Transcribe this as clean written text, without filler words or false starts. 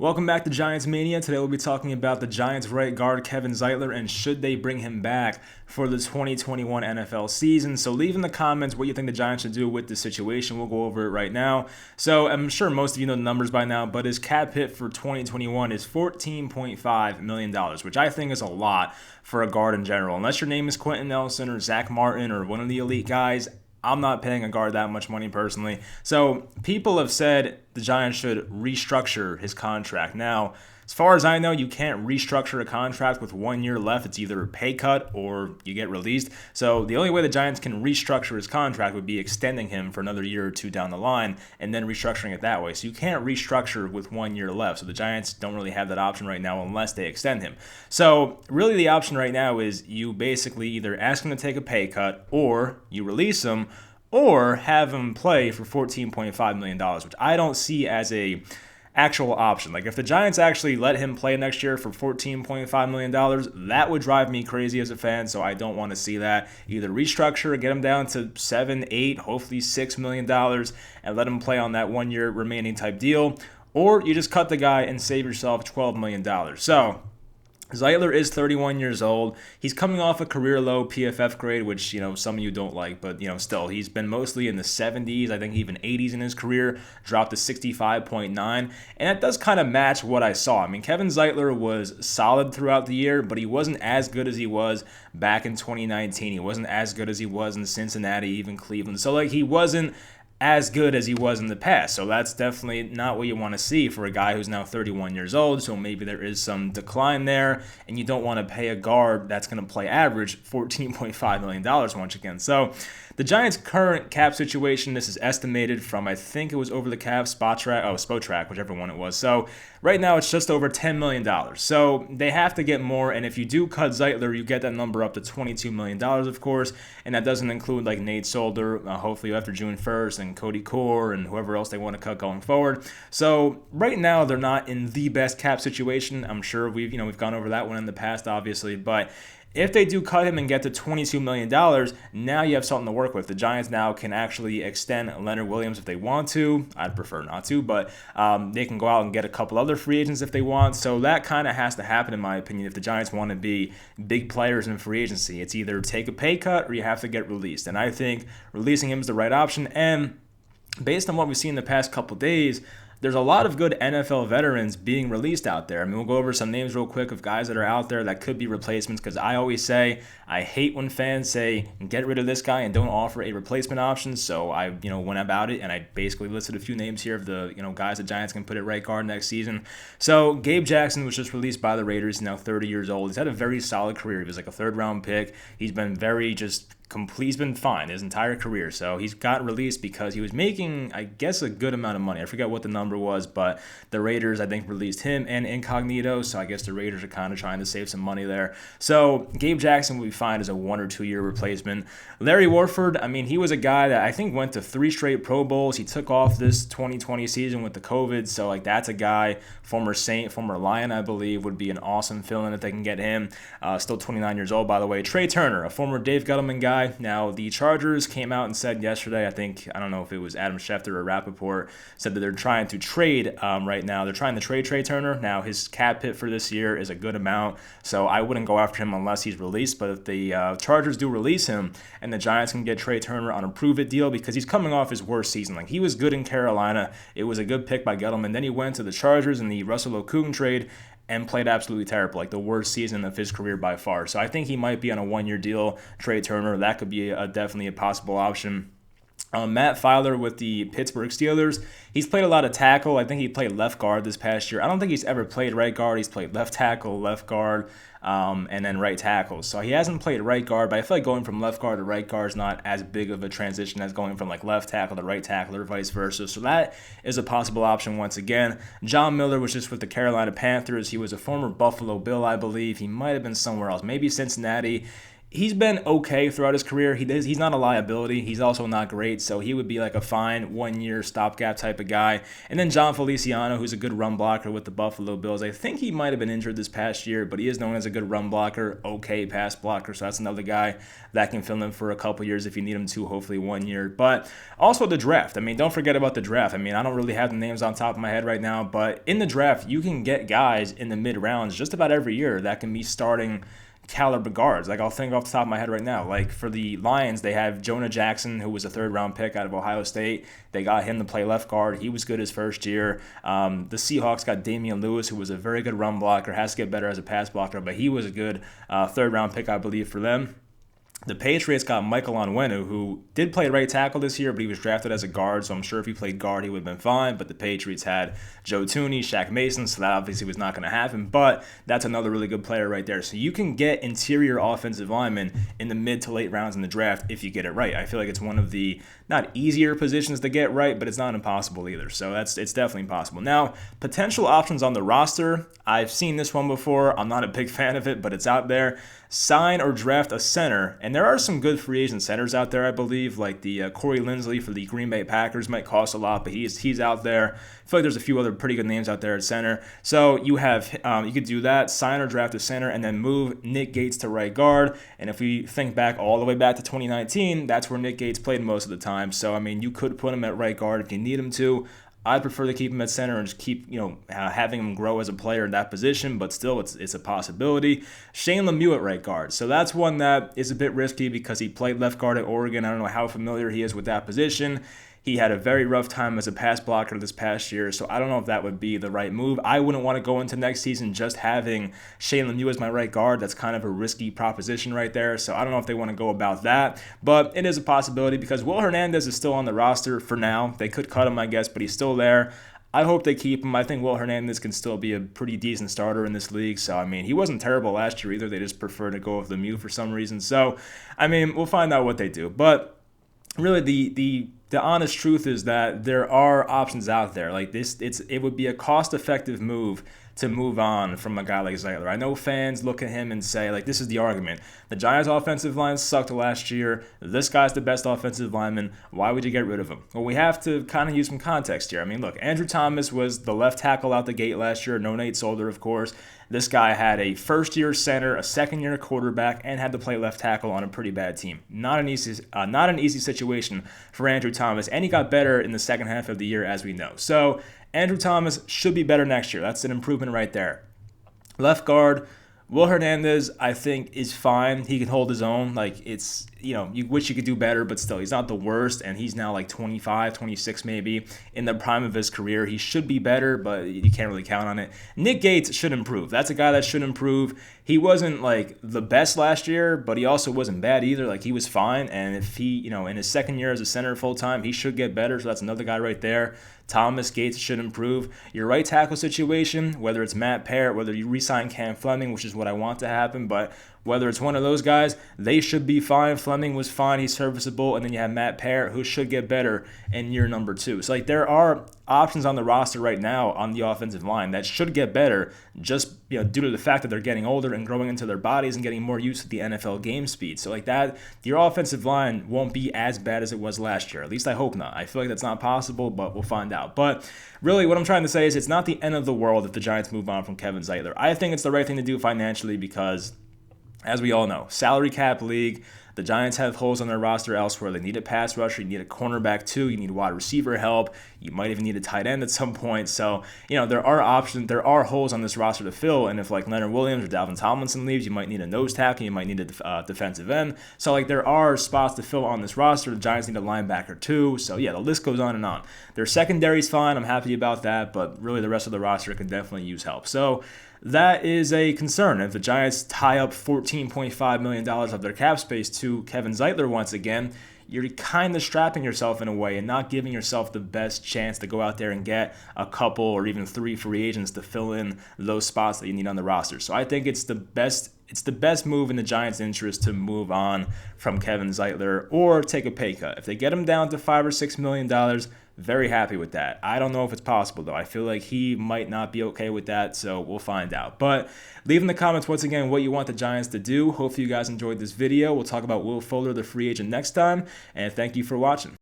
Welcome back to Giants Mania. Today we'll be talking about the Giants right guard Kevin Zeitler and should they bring him back for the 2021 NFL season. So leave in the comments what you think the Giants should do with this situation. We'll go over it right now. So I'm sure most of you know the numbers by now, but his cap hit for 2021 is $14.5 million, which I think is a lot for a guard in general. Unless your name is Quentin Nelson or Zach Martin or one of the elite guys, I'm not paying a guard that much money personally. So people have said the Giants should restructure his contract. Now, as far as I know, you can't restructure a contract with 1 year left. It's either a pay cut or you get released. So the only way the Giants can restructure his contract would be extending him for another year or two down the line and then restructuring it that way. So you can't restructure with 1 year left. So the Giants don't really have that option right now unless they extend him. So really the option right now is you basically either ask him to take a pay cut or you release him or have him play for $14.5 million, which I don't see as a actual option. Like if the Giants actually let him play next year for $14.5 million, that would drive me crazy as a fan. So I don't want to see that. Either restructure, get him down to 7, 8, hopefully $6 million and let him play on that 1 year remaining type deal. Or you just cut the guy and save yourself $12 million. So Zeitler is 31 years old. He's coming off a career low PFF grade, which, some of you don't like, but, still, he's been mostly in the 70s, I think even 80s in his career, dropped to 65.9, and that does kind of match what I saw. I mean, Kevin Zeitler was solid throughout the year, but he wasn't as good as he was back in 2019. He wasn't as good as he was in Cincinnati, even Cleveland. So, he wasn't as good as he was in the past. So that's definitely not what you want to see for a guy who's now 31 years old. So maybe there is some decline there, and you don't want to pay a guard that's going to play average $14.5 million once again. So the Giants' current cap situation, this is estimated from, I think it was Over the Cap, Spotrac, whichever one it was. So right now it's just over $10 million. So they have to get more, and if you do cut Zeitler, you get that number up to $22 million, of course, and that doesn't include like Nate Solder, hopefully after June 1st, and Cody Core and whoever else they want to cut going forward. So right now they're not in the best cap situation. I'm sure we've gone over that one in the past, obviously, but if they do cut him and get to $22 million, now you have something to work with. The Giants now can actually extend Leonard Williams if they want to. I'd prefer not to, but they can go out and get a couple other free agents if they want. So that kind of has to happen, in my opinion, if the Giants want to be big players in free agency. It's either take a pay cut or you have to get released. And I think releasing him is the right option. And based on what we've seen the past couple days, there's a lot of good NFL veterans being released out there. I mean, we'll go over some names real quick of guys that are out there that could be replacements, because I always say I hate when fans say get rid of this guy and don't offer a replacement option. So I went about it and I basically listed a few names here of the guys the Giants can put at right guard next season. So Gabe Jackson was just released by the Raiders. He's now 30 years old. He's had a very solid career. He was like a third-round pick. He's been he's been fine his entire career. So he's got released because he was making, I guess, a good amount of money. I forget what the number was, but the Raiders, I think, released him and Incognito. So I guess the Raiders are kind of trying to save some money there. So Gabe Jackson will be fine as a 1 or 2 year replacement. Larry Warford, I mean, he was a guy that I think went to 3 straight Pro Bowls. He took off this 2020 season with the COVID. So that's a guy, former Saint, former Lion, I believe, would be an awesome fill-in if they can get him. Still 29 years old, by the way. Trey Turner, a former Dave Gettleman guy. Now, the Chargers came out and said yesterday, I don't know if it was Adam Schefter or Rappaport, said that they're trying to trade right now. They're trying to trade Trey Turner. Now, his cap hit for this year is a good amount, so I wouldn't go after him unless he's released. But if the Chargers do release him and the Giants can get Trey Turner on a prove-it deal, because he's coming off his worst season. Like, he was good in Carolina. It was a good pick by Gettleman. Then he went to the Chargers in the Russell Okung trade and played absolutely terrible, like the worst season of his career by far. So I think he might be on a 1 year deal, Trey Turner. That could be definitely a possible option. Matt Filer with the Pittsburgh Steelers, he's played a lot of tackle. I think he played left guard this past year. I don't think he's ever played right guard. He's played left tackle, left guard, and then right tackle. So he hasn't played right guard, but I feel like going from left guard to right guard is not as big of a transition as going from like left tackle to right tackle or vice versa. So that is a possible option once again. John Miller was just with the Carolina Panthers. He was a former Buffalo Bill, I believe. He might have been somewhere else, maybe Cincinnati. He's been okay throughout his career. He's not a liability. He's also not great, so he would be like a fine 1-year stopgap type of guy. And then John Feliciano, who's a good run blocker with the Buffalo Bills. I think he might have been injured this past year, but he is known as a good run blocker, okay pass blocker. So that's another guy that can fill in for a couple years if you need him to, hopefully 1 year. But also the draft. I mean, don't forget about the draft. I mean, I don't really have the names on top of my head right now, but in the draft, you can get guys in the mid rounds just about every year that can be starting caliber guards. Like, I'll think off the top of my head right now. Like, for the Lions, they have Jonah Jackson, who was a third-round pick out of Ohio State. They got him to play left guard. He was good his first year. The Seahawks got Damian Lewis, who was a very good run blocker, has to get better as a pass blocker, but he was a good third-round pick, I believe, for them. The Patriots got Michael Onwenu, who did play right tackle this year, but he was drafted as a guard, so I'm sure if he played guard, he would have been fine. But the Patriots had Joe Thuney, Shaq Mason, so that obviously was not going to happen. But that's another really good player right there. So you can get interior offensive linemen in the mid to late rounds in the draft if you get it right. I feel like it's one of the not easier positions to get right, but it's not impossible either. So it's definitely possible. Now, potential options on the roster. I've seen this one before. I'm not a big fan of it, but it's out there. Sign or draft a center, and there are some good free agent centers out there, I believe, like the Corey Linsley for the Green Bay Packers might cost a lot, but he's out there. I feel like there's a few other pretty good names out there at center. So you have you could do that, sign or draft a center, and then move Nick Gates to right guard. And if we think back all the way back to 2019, that's where Nick Gates played most of the time. So I mean, you could put him at right guard if you need him to. I'd prefer to keep him at center and just keep, having him grow as a player in that position, but still it's a possibility. Shane Lemieux at right guard. So that's one that is a bit risky because he played left guard at Oregon. I don't know how familiar he is with that position. He had a very rough time as a pass blocker this past year, so I don't know if that would be the right move. I wouldn't want to go into next season just having Shane Lemieux as my right guard. That's kind of a risky proposition right there, so I don't know if they want to go about that. But it is a possibility because Will Hernandez is still on the roster for now. They could cut him, I guess, but he's still there. I hope they keep him. I think Will Hernandez can still be a pretty decent starter in this league. So, I mean, he wasn't terrible last year either. They just prefer to go with Lemieux for some reason. So, I mean, we'll find out what they do. But really, the honest truth is that there are options out there. Like this, it would be a cost-effective move to move on from a guy like Zeitler. I know fans look at him and say, like, this is the argument. The Giants' offensive line sucked last year. This guy's the best offensive lineman. Why would you get rid of him? Well, we have to kind of use some context here. I mean, look, Andrew Thomas was the left tackle out the gate last year. No Nate Solder, of course. This guy had a first-year center, a second-year quarterback, and had to play left tackle on a pretty bad team. Not an easy situation for Andrew Thomas, and he got better in the second half of the year, as we know. So Andrew Thomas should be better next year. That's an improvement right there. Left guard, Will Hernandez, I think, is fine. He can hold his own. Like, it's, you wish he could do better, but still, he's not the worst, and he's now like 25, 26 maybe, in the prime of his career. He should be better, but you can't really count on it. Nick Gates should improve. That's a guy that should improve. He wasn't, like, the best last year, but he also wasn't bad either. Like, he was fine, and if he, in his second year as a center full-time, he should get better, so that's another guy right there. Thomas Gates should improve. Your right tackle situation, whether it's Matt Parrott, whether you re-sign Cam Fleming, which is what I want to happen, but whether it's one of those guys, they should be fine. Fleming was fine. He's serviceable. And then you have Matt Parrott, who should get better in year number 2. So, like, there are options on the roster right now on the offensive line that should get better just, due to the fact that they're getting older and growing into their bodies and getting more used to the NFL game speed. So, like that, your offensive line won't be as bad as it was last year. At least I hope not. I feel like that's not possible, but we'll find out. But really, what I'm trying to say is it's not the end of the world if the Giants move on from Kevin Zeitler. I think it's the right thing to do financially because, as we all know, salary cap league, the Giants have holes on their roster elsewhere. They need a pass rusher. You need a cornerback too. You need wide receiver help. You might even need a tight end at some point. So, there are options. There are holes on this roster to fill. And if, like, Leonard Williams or Dalvin Tomlinson leaves, you might need a nose tackle. You might need a defensive end. So, like, there are spots to fill on this roster. The Giants need a linebacker too. So, yeah, the list goes on and on. Their secondary's fine. I'm happy about that. But really, the rest of the roster can definitely use help. So, that is a concern. If the Giants tie up $14.5 million of their cap space to Kevin Zeitler once again, you're kind of strapping yourself in a way and not giving yourself the best chance to go out there and get a couple or even 3 free agents to fill in those spots that you need on the roster. So I think it's the best move in the Giants' interest to move on from Kevin Zeitler or take a pay cut. If they get him down to $5 or $6 million, Very happy with that. I don't know if it's possible, though. I feel like he might not be okay with that, so we'll find out. But leave in the comments, once again, what you want the Giants to do. Hopefully you guys enjoyed this video. We'll talk about Will Fuller, the free agent, next time, and thank you for watching.